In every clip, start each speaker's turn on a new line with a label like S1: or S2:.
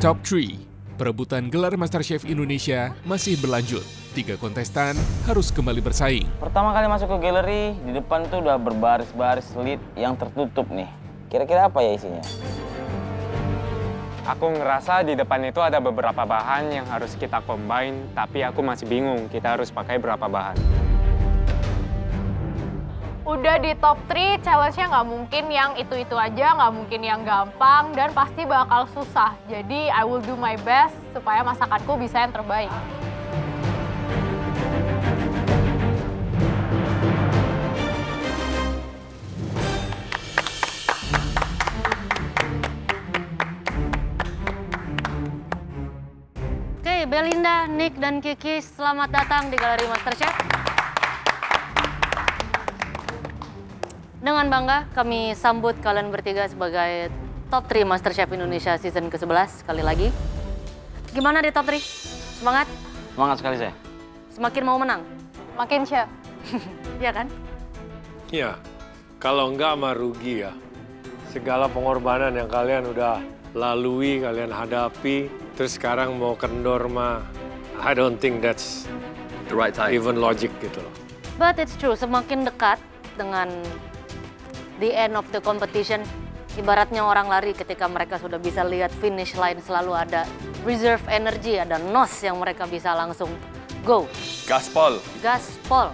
S1: Top 3, perebutan gelar MasterChef Indonesia masih berlanjut. 3 kontestan harus kembali bersaing.
S2: Pertama kali masuk ke galeri, di depan tuh udah berbaris-baris lead yang tertutup nih. Kira-kira apa ya isinya?
S3: Aku ngerasa di depan itu ada beberapa bahan yang harus kita combine, tapi aku masih bingung kita harus pakai berapa bahan.
S4: Udah di top 3, challenge-nya nggak mungkin yang itu-itu aja, nggak mungkin yang gampang, dan pasti bakal susah. Jadi, I will do my best supaya masakanku bisa yang terbaik.
S5: Oke, Belinda, Nick, dan Kiki, selamat datang di Galeri MasterChef. Dengan bangga, kami sambut kalian bertiga sebagai Top 3 MasterChef Indonesia Season ke-11 sekali lagi. Gimana di Top 3? Semangat?
S2: Semangat sekali saya.
S5: Semakin mau menang?
S4: Makin, Chef.
S5: Iya kan?
S6: Iya, kalau enggak mah rugi ya. Segala pengorbanan yang kalian udah lalui, kalian hadapi, terus sekarang mau kendor mah, I don't think that's the right time. Even logic gitu loh.
S5: But it's true, semakin dekat dengan the end of the competition, ibaratnya orang lari ketika mereka sudah bisa lihat finish line, selalu ada reserve energy, ada nos yang mereka bisa langsung go.
S7: Gaspol.
S5: Gaspol.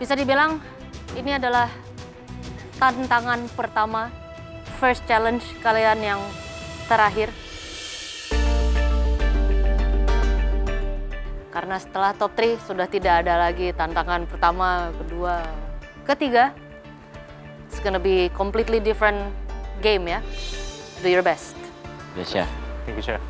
S5: Bisa dibilang ini adalah tantangan pertama, first challenge kalian yang terakhir. Karena setelah top 3 sudah tidak ada lagi tantangan pertama, kedua, ketiga. It's gonna be completely different game ya. Do your best.
S2: Yes, Chef.
S3: Thank you, Chef.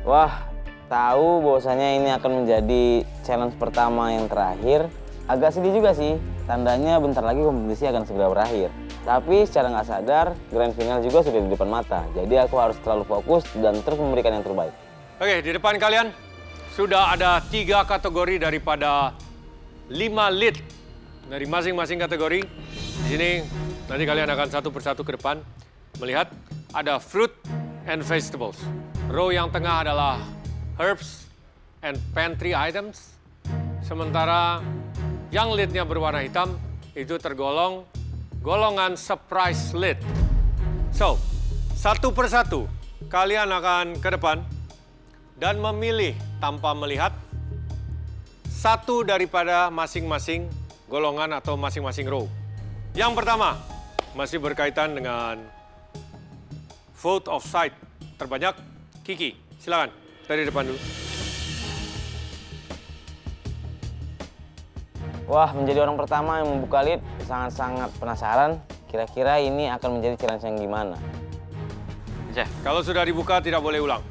S2: Wah, tahu bahwasanya ini akan menjadi challenge pertama yang terakhir. Agak sedih juga sih, tandanya bentar lagi kompetisi akan segera berakhir. Tapi secara nggak sadar, grand final juga sudah di depan mata. Jadi aku harus terlalu fokus dan terus memberikan yang terbaik.
S6: Oke, di depan kalian sudah ada 3 kategori daripada 5 lead dari masing-masing kategori. Di sini nanti kalian akan satu persatu ke depan melihat ada fruit and vegetables. Row yang tengah adalah herbs and pantry items. Sementara yang leadnya berwarna hitam itu tergolong golongan surprise lead. So, satu persatu kalian akan ke depan dan memilih tanpa melihat satu daripada masing-masing golongan atau masing-masing row. Yang pertama, masih berkaitan dengan vote of sight terbanyak. Kiki, silakan dari depan dulu.
S2: Wah, menjadi orang pertama yang membuka lead, sangat-sangat penasaran. Kira-kira ini akan menjadi challenge yang gimana?
S6: Chef, kalau sudah dibuka tidak boleh ulang.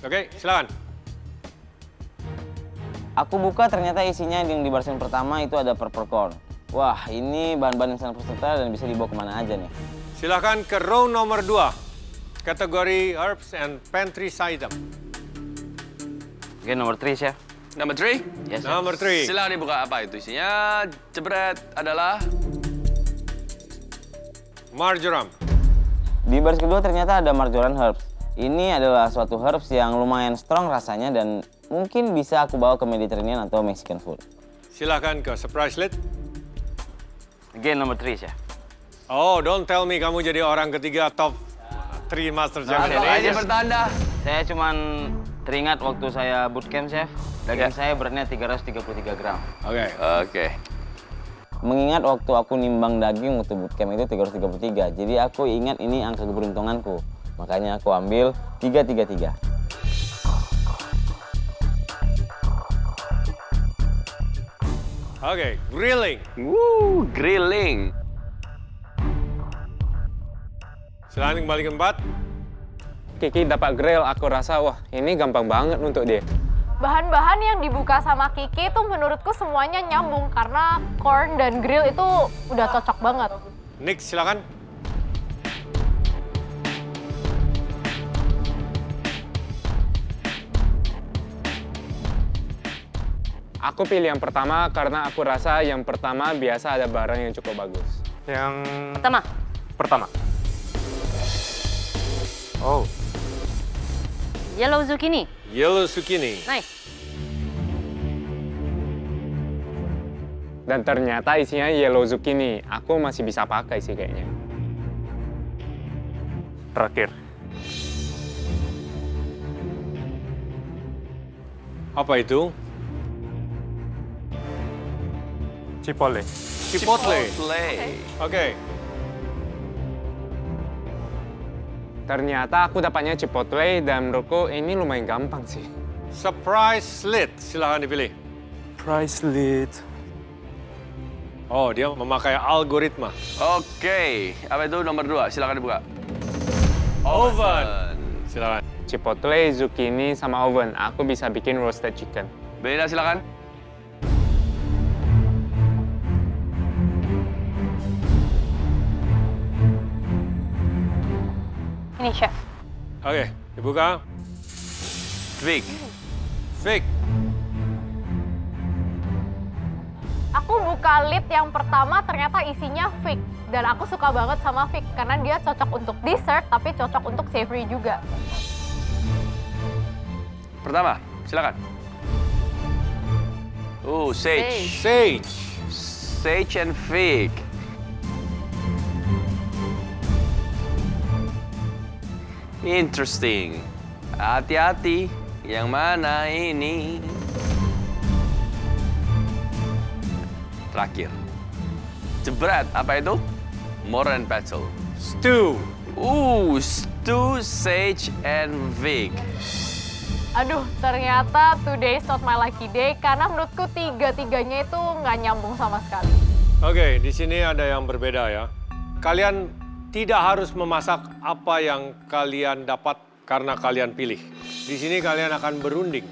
S6: Oke, silakan.
S2: Aku buka ternyata isinya yang di barisan pertama itu ada purple corn. Wah, ini bahan-bahan yang sangat versatile dan bisa dibawa kemana aja nih.
S6: Silahkan ke row nomor 2, kategori herbs and pantry item.
S2: Oke, nomor 3, Chef.
S7: Number 3?
S2: Yes, Chef.
S6: Nomor 3.
S7: Silakan dibuka apa itu isinya. Jebret adalah
S6: marjoram.
S2: Di baris kedua ternyata ada marjoram herbs. Ini adalah suatu herbs yang lumayan strong rasanya dan mungkin bisa aku bawa ke Mediterranean atau Mexican food.
S6: Silahkan ke surprise lead.
S2: Again, nomor 3, Chef.
S6: Oh, don't tell me kamu jadi orang ketiga top 3 MasterChef
S7: Langsung
S6: ini.
S7: aja bertanda.
S2: Saya cuman teringat waktu saya bootcamp, Chef. Daging saya beratnya 333 gram.
S7: Oke.
S2: Mengingat waktu aku nimbang daging waktu bootcamp itu 333. Jadi aku ingat ini angka keberuntunganku. Makanya aku ambil 333.
S6: Oke, grilling.
S7: Grilling.
S6: Silahkan kembali ke 4.
S3: Kiki dapat grill, aku rasa wah ini gampang banget untuk dia.
S4: Bahan-bahan yang dibuka sama Kiki itu menurutku semuanya nyambung karena corn dan grill itu udah cocok banget.
S6: Nick, silakan.
S3: Aku pilih yang pertama karena aku rasa yang pertama biasa ada barang yang cukup bagus. Yang
S5: Pertama.
S3: pertama. Oh,
S5: Yellow zucchini.
S6: Yellow zucchini.
S5: Nice.
S3: Dan ternyata isinya yellow zucchini. Aku masih bisa pakai sih kayaknya. Terakhir.
S6: Apa itu?
S3: Chipotle.
S6: Chipotle.
S7: Play.
S6: Oke.
S3: Ternyata aku dapatnya chipotle dan menurutku ini lumayan gampang sih.
S6: Surprise slit. Silahkan dipilih.
S3: Price lead.
S6: Oh, dia memakai algoritma.
S7: Oke, apa itu nomor 2? Silakan dibuka.
S6: Oven. Silakan.
S3: Chipotle, zucchini, sama oven. Aku bisa bikin roasted chicken.
S7: Belina silakan.
S4: Ini chef.
S6: Oke, dibuka.
S7: Fig.
S6: Fig.
S4: Aku buka lid yang pertama ternyata isinya fig. Dan aku suka banget sama fig karena dia cocok untuk dessert tapi cocok untuk savory juga.
S7: Pertama, silakan. Sage.
S6: Sage.
S7: Sage and fig. Interesting. Hati-hati, yang mana ini? Terakhir. Jebret, apa itu? More and pencil.
S6: Stew.
S7: Stew, sage, and fig.
S4: Aduh, ternyata today is not my lucky day karena menurutku tiga-tiganya itu nggak nyambung sama sekali.
S6: Oke, di sini ada yang berbeda ya. Kalian tidak harus memasak apa yang kalian dapat karena kalian pilih. Di sini kalian akan berunding,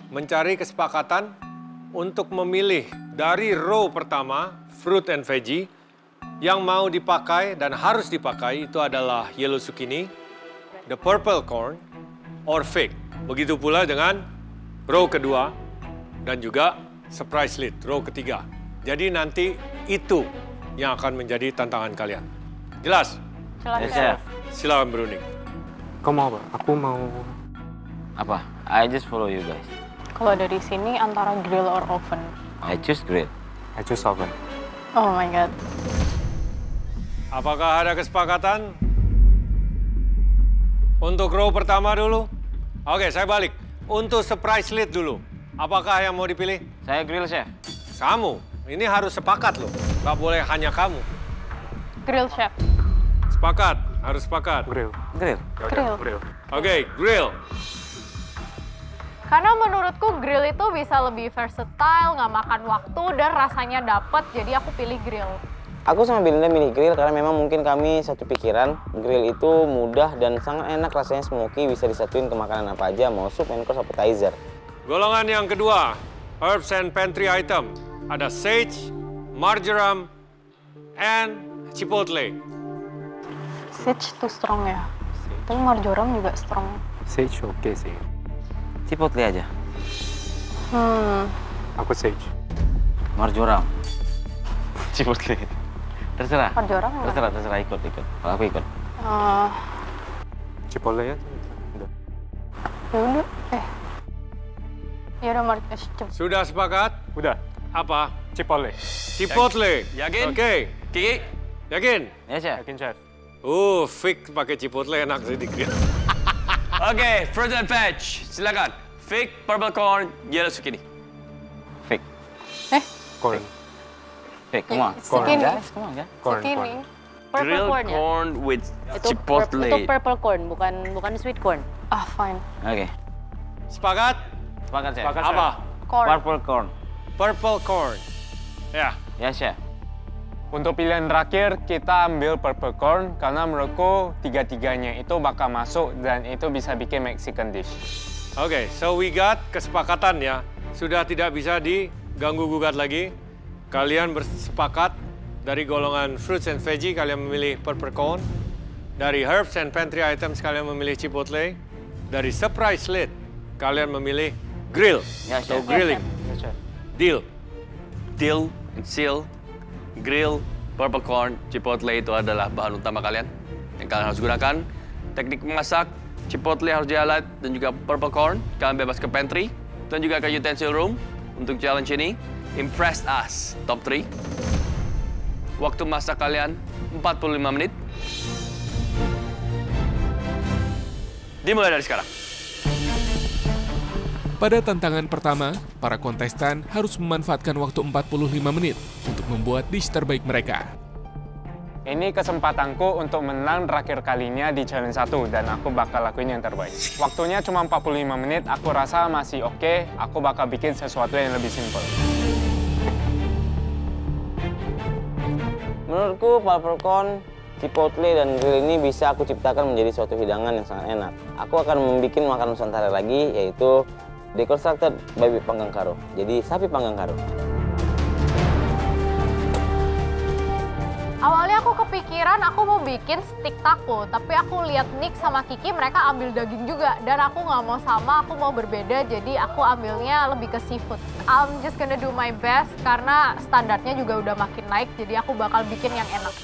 S6: mencari kesepakatan untuk memilih dari row pertama, fruit and veggie, yang mau dipakai dan harus dipakai itu adalah yellow zucchini, the purple corn, or fig. Begitu pula dengan row kedua dan juga surprise lid, row ketiga. Jadi nanti itu yang akan menjadi tantangan kalian. Jelas?
S4: Silakan.
S2: Chef.
S6: Silakan berunding.
S3: Kau mau apa? Aku mau...
S2: Apa? I just follow you guys.
S4: Kalau dari sini antara grill or oven.
S2: I choose grill.
S3: I choose oven.
S4: Oh my god.
S6: Apakah ada kesepakatan? Untuk row pertama dulu? Oke, saya balik. Untuk surprise lid dulu. Apakah yang mau dipilih?
S2: Saya grill, chef.
S6: Kamu. Ini harus sepakat loh. Nggak boleh hanya kamu.
S4: Grill chef.
S6: Sepakat. Harus sepakat.
S3: Grill.
S2: Grill.
S4: Grill.
S6: Oke, grill.
S4: Karena menurutku grill itu bisa lebih versatile, nggak makan waktu dan rasanya dapet. Jadi aku pilih grill.
S2: Aku sama Belinda milih grill karena memang mungkin kami satu pikiran. Grill itu mudah dan sangat enak, rasanya smoky, bisa disatuin ke makanan apa aja, mau soup, main course, appetizer.
S6: Golongan yang kedua, herbs and pantry item. Ada sage, marjoram, and chipotle.
S4: Sage too strong ya. Tapi marjoram juga strong.
S3: Sage oke sih.
S2: Chipotle aja.
S3: Aku sage.
S2: Marjoram. Chipotle. Terserah.
S4: Marjoram nggak?
S2: Terserah ikut. Kalau aku ikut.
S3: Chipotle ya? Udah.
S4: Yaudah. Yaudah
S6: Sudah sepakat?
S3: Udah.
S6: Apa?
S3: Chipotle.
S6: Chipotle.
S7: Yakin?
S6: Oke.
S7: Kiki?
S6: Yakin?
S2: Ya, chef.
S3: Yakin, chef?
S6: Fig pakai chipotle enak sih di grill.
S7: Oke, fruit and veg. Silakan. Fig, purple corn, yellow zucchini.
S2: Fig.
S3: Corn.
S2: Fig, come on.
S4: Zucchini.
S2: Guys, come on, guys.
S3: Corn.
S5: Zucchini.
S3: Corn.
S5: Purple
S7: Grilled
S5: corn ya?
S7: corn with
S5: Itu
S7: chipotle.
S5: itu purple corn, bukan sweet corn.
S4: Ah, fine.
S2: Oke.
S6: Sepakat?
S2: Sepakat, chef.
S3: Sepakat.
S6: Apa?
S4: Corn.
S2: Purple corn.
S6: Purple corn. Ya.
S2: Ya, chef.
S3: Untuk pilihan terakhir, kita ambil purple corn karena menurutku tiga-tiganya itu bakal masuk dan itu bisa bikin Mexican dish.
S6: Oke, so we got kesepakatan ya. Sudah tidak bisa diganggu-gugat lagi. Kalian bersepakat dari golongan fruits and veggie, kalian memilih purple corn. Dari herbs and pantry items, kalian memilih chipotle. Dari surprise lid, kalian memilih grill.
S2: Ya,
S6: So
S2: chef.
S6: grilling.
S3: Ya, chef.
S6: Deal.
S7: Dill and seal, grill, purple corn, chipotle itu adalah bahan utama kalian yang kalian harus gunakan. Teknik memasak chipotle harus jalan, dan juga purple corn. Kalian bebas ke pantry, dan juga ke utensil room untuk challenge ini. Impress us, top 3. Waktu masak kalian 45 menit. Dimulai dari sekarang.
S1: Pada tantangan pertama, para kontestan harus memanfaatkan waktu 45 menit untuk membuat dish terbaik mereka.
S3: Ini kesempatanku untuk menang terakhir kalinya di challenge 1 dan aku bakal lakuin yang terbaik. Waktunya cuma 45 menit, aku rasa masih oke. Aku bakal bikin sesuatu yang lebih simpel.
S2: Menurutku purple corn, chipotle, dan grill ini bisa aku ciptakan menjadi suatu hidangan yang sangat enak. Aku akan membuat makanan Nusantara lagi, yaitu deconstructed baby panggang karo. Jadi sapi panggang karo.
S4: Awalnya aku kepikiran aku mau bikin steak taco, tapi aku lihat Nick sama Kiki mereka ambil daging juga, dan aku nggak mau sama, aku mau berbeda, jadi aku ambilnya lebih ke seafood. I'm just gonna do my best karena standarnya juga udah makin naik, jadi aku bakal bikin yang enak.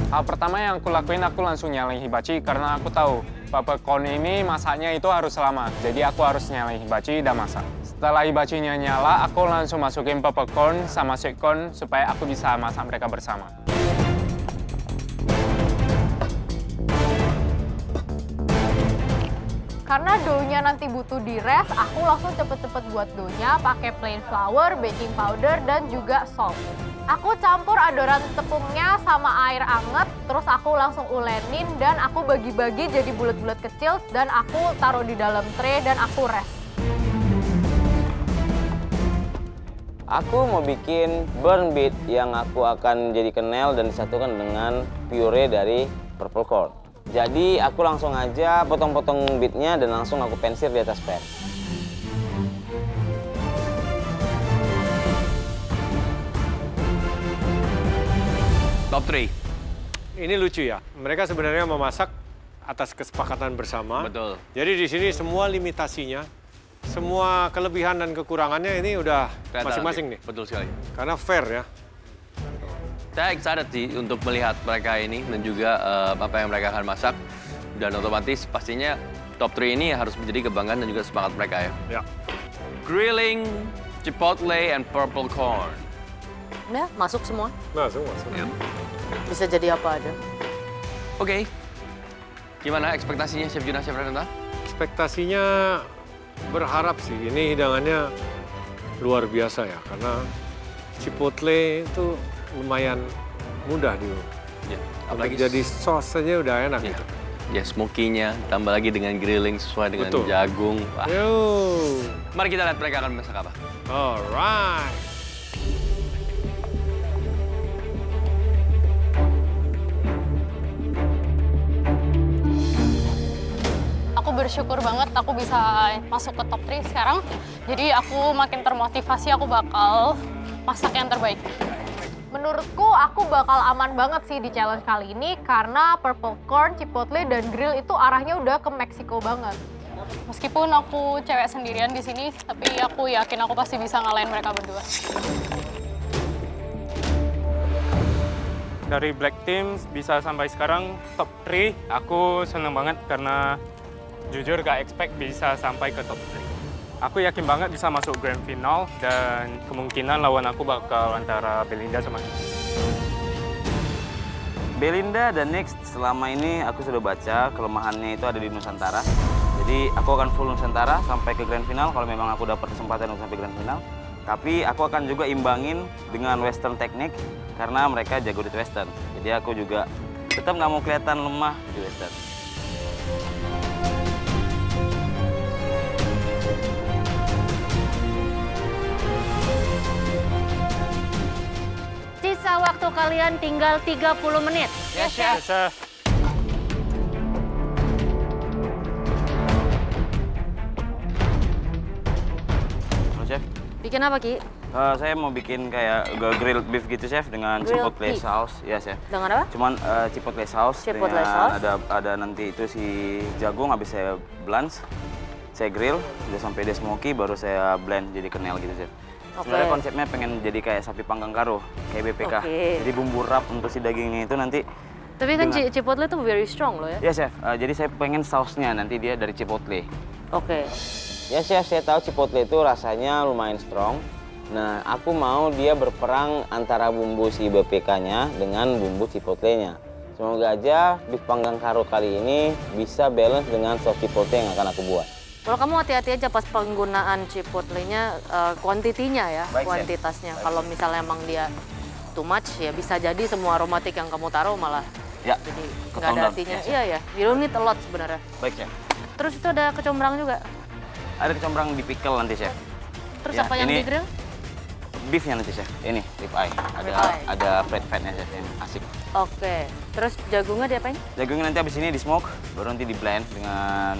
S3: Hal pertama yang aku lakuin, aku langsung nyalain hibachi karena aku tahu purple corn ini masaknya itu harus lama. Jadi aku harus nyalain hibachi dan masak. Setelah hibachinya nyala, aku langsung masukin purple corn sama sweet corn supaya aku bisa masak mereka bersama.
S4: Karena doughnya nanti butuh di-rest, aku langsung cepet-cepet buat doughnya pakai plain flour, baking powder, dan juga salt. Aku campur adonan tepungnya sama air anget, terus aku langsung ulenin dan aku bagi-bagi jadi bulat-bulat kecil dan aku taruh di dalam tray dan aku rest.
S2: Aku mau bikin burn beet yang aku akan jadi kenel dan disatukan dengan puree dari purple corn. Jadi aku langsung aja potong-potong beetnya dan langsung aku pensir di atas pan.
S7: Top 3.
S6: Ini lucu ya, mereka sebenarnya memasak atas kesepakatan bersama.
S7: Betul.
S6: Jadi di sini semua limitasinya, semua kelebihan dan kekurangannya ini udah masing-masing nih.
S7: Betul sekali.
S6: Karena fair ya.
S7: Saya excited sih untuk melihat mereka ini dan juga apa yang mereka akan masak. Dan otomatis pastinya top 3 ini harus menjadi kebanggaan dan juga semangat mereka ya.
S6: Ya.
S7: Grilling, chipotle, and purple corn.
S5: Ya, masuk semua.
S6: Masuk.
S7: Yep.
S5: Bisa jadi apa aja.
S7: Oke. Gimana ekspektasinya Chef Juna, Chef Renata?
S6: Ekspektasinya berharap sih, ini hidangannya luar biasa ya. Karena chipotle itu lumayan mudah
S7: Ya,
S6: apalagi jadi sos aja udah enak gitu.
S7: Ya, smoky-nya, tambah lagi dengan grilling sesuai dengan
S6: Betul.
S7: jagung. Wah.
S6: Yo.
S7: Mari kita lihat mereka akan masak apa.
S6: Alright.
S4: Aku bersyukur banget aku bisa masuk ke top 3 sekarang. Jadi aku makin termotivasi, aku bakal masak yang terbaik. Menurutku aku bakal aman banget sih di challenge kali ini karena purple corn, chipotle, dan grill itu arahnya udah ke Meksiko banget. Meskipun aku cewek sendirian di sini, tapi aku yakin aku pasti bisa ngalahin mereka berdua.
S3: Dari Black Team bisa sampai sekarang top 3, aku seneng banget karena jujur gak expect bisa sampai ke top 3. Aku yakin banget bisa masuk grand final dan kemungkinan lawan aku bakal antara Belinda sama Nick.
S2: Belinda dan Nick selama ini aku sudah baca kelemahannya itu ada di Nusantara. Jadi aku akan full Nusantara sampai ke grand final kalau memang aku dapat kesempatan untuk sampai grand final. Tapi aku akan juga imbangin dengan western teknik karena mereka jago di western. Jadi aku juga tetap nggak mau kelihatan lemah di western.
S5: Sisa waktu kalian tinggal 30 menit.
S7: Yes, Chef.
S3: Chef.
S2: Halo, Chef.
S5: Bikin apa, Ki?
S2: Saya mau bikin kayak grilled beef gitu, Chef, dengan
S5: Grilled
S2: chipotle
S5: beef?
S2: sauce. Iya, Chef.
S5: Dengan apa?
S2: Cuman chipotle sauce
S5: Chipotle
S2: dengan
S5: sauce.
S2: ada nanti itu si jagung habis saya blanch, saya grill udah sampai dia smoky baru saya blend jadi kenel gitu, Chef. Sebenarnya konsepnya pengen jadi kayak sapi panggang karo, kayak BPK. Jadi bumbu rap untuk si dagingnya itu nanti.
S5: Tapi kan Chipotle itu very strong loh ya?
S2: Ya chef, jadi saya pengen sausnya nanti dia dari Chipotle.
S5: Oke.
S2: Ya chef, saya tahu Chipotle itu rasanya lumayan strong. Nah, aku mau dia berperang antara bumbu si BPK-nya dengan bumbu Chipotle-nya. Semoga aja beef panggang karo kali ini bisa balance dengan saus Chipotle yang akan aku buat.
S5: Kalau kamu hati-hati aja pas penggunaan Chipotle-nya, kuantitinya ya,
S2: Baik,
S5: kuantitasnya. Kalau misalnya emang dia too much, ya bisa jadi semua aromatik yang kamu taruh malah jadi nggak ada artinya. Iya ya, you don't need a lot sebenarnya.
S2: Baik chef.
S5: Terus itu ada kecombrang juga?
S2: Ada kecombrang di pickle nanti chef.
S5: Terus apa yang di grill?
S2: Beefnya nanti chef. Ini rib eye. Ada fried fatnya chef yang asik.
S5: Oke. Terus jagungnya diapain?
S2: Jagungnya nanti abis ini di smoke, baru nanti di blend dengan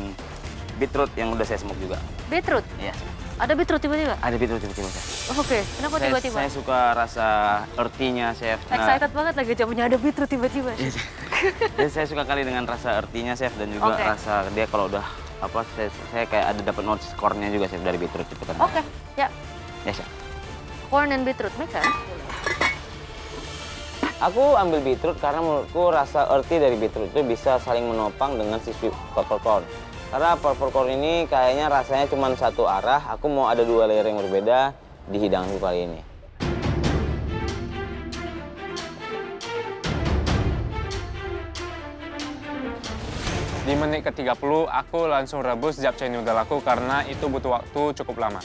S2: beetroot yang udah saya smoke juga.
S5: Beetroot?
S2: Iya.
S5: Ada beetroot tiba-tiba?
S2: Ada beetroot tiba-tiba chef.
S5: Oke. Kenapa tiba-tiba?
S2: Saya suka rasa earthy-nya chef.
S5: Excited banget lagi coba ada beetroot tiba-tiba.
S2: Jadi saya suka kali dengan rasa earthy-nya chef dan juga rasa dia kalau udah apa saya kayak ada dapat notes corn-nya juga chef dari beetroot itu kan.
S5: Oke. Ya.
S2: Ya chef.
S5: Corn and beetroot, make sense.
S2: Aku ambil beetroot karena menurutku rasa earthy dari beetroot itu bisa saling menopang dengan si sweet purple corn. Karena purple corn ini kayaknya rasanya cuma satu arah, aku mau ada 2 layer yang berbeda di hidanganku kali ini.
S3: Di menit ke-30, aku langsung rebus japchae noodle aku karena itu butuh waktu cukup lama.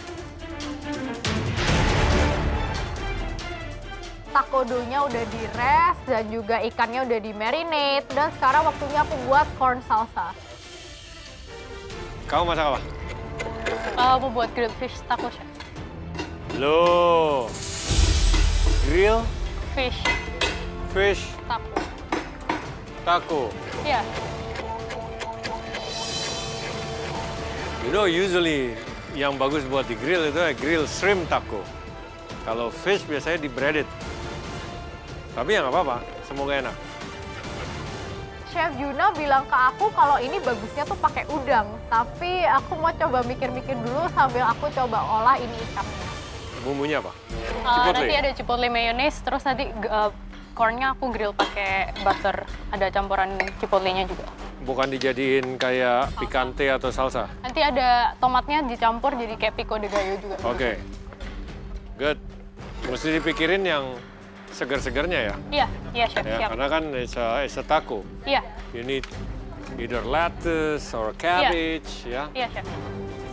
S4: Taco dough-nya udah di-res dan juga ikannya udah di-marinate. Dan sekarang waktunya aku buat corn salsa.
S6: Kamu masak apa?
S4: Mau buat grilled fish taco, chef.
S6: Loh, grill
S4: Fish
S6: taco.
S4: Iya.
S6: You know, usually yang bagus buat di grill itu grill shrimp taco. Kalau fish biasanya di breaded. Tapi ya nggak apa-apa, semoga enak.
S4: Chef Yuna bilang ke aku kalau ini bagusnya tuh pakai udang. Tapi aku mau coba mikir-mikir dulu sambil aku coba olah ini ikannya.
S6: Bumbunya apa?
S4: Nanti ada chipotle mayonnaise, terus nanti corn-nya aku grill pakai butter. Ada campuran chipotle-nya juga.
S6: Bukan dijadiin kayak picante atau salsa?
S4: Nanti ada tomatnya dicampur jadi kayak pico de gallo juga.
S6: Oke. Good. Mesti dipikirin yang segar-segarnya ya?
S4: Iya chef,
S6: Ya,
S4: siap.
S6: karena kan it's a taco.
S4: Iya.
S6: You need either lettuce or cabbage, ya.
S4: Iya chef.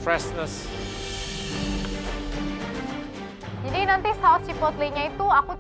S6: Freshness.
S4: Jadi nanti saus chipotle-nya itu aku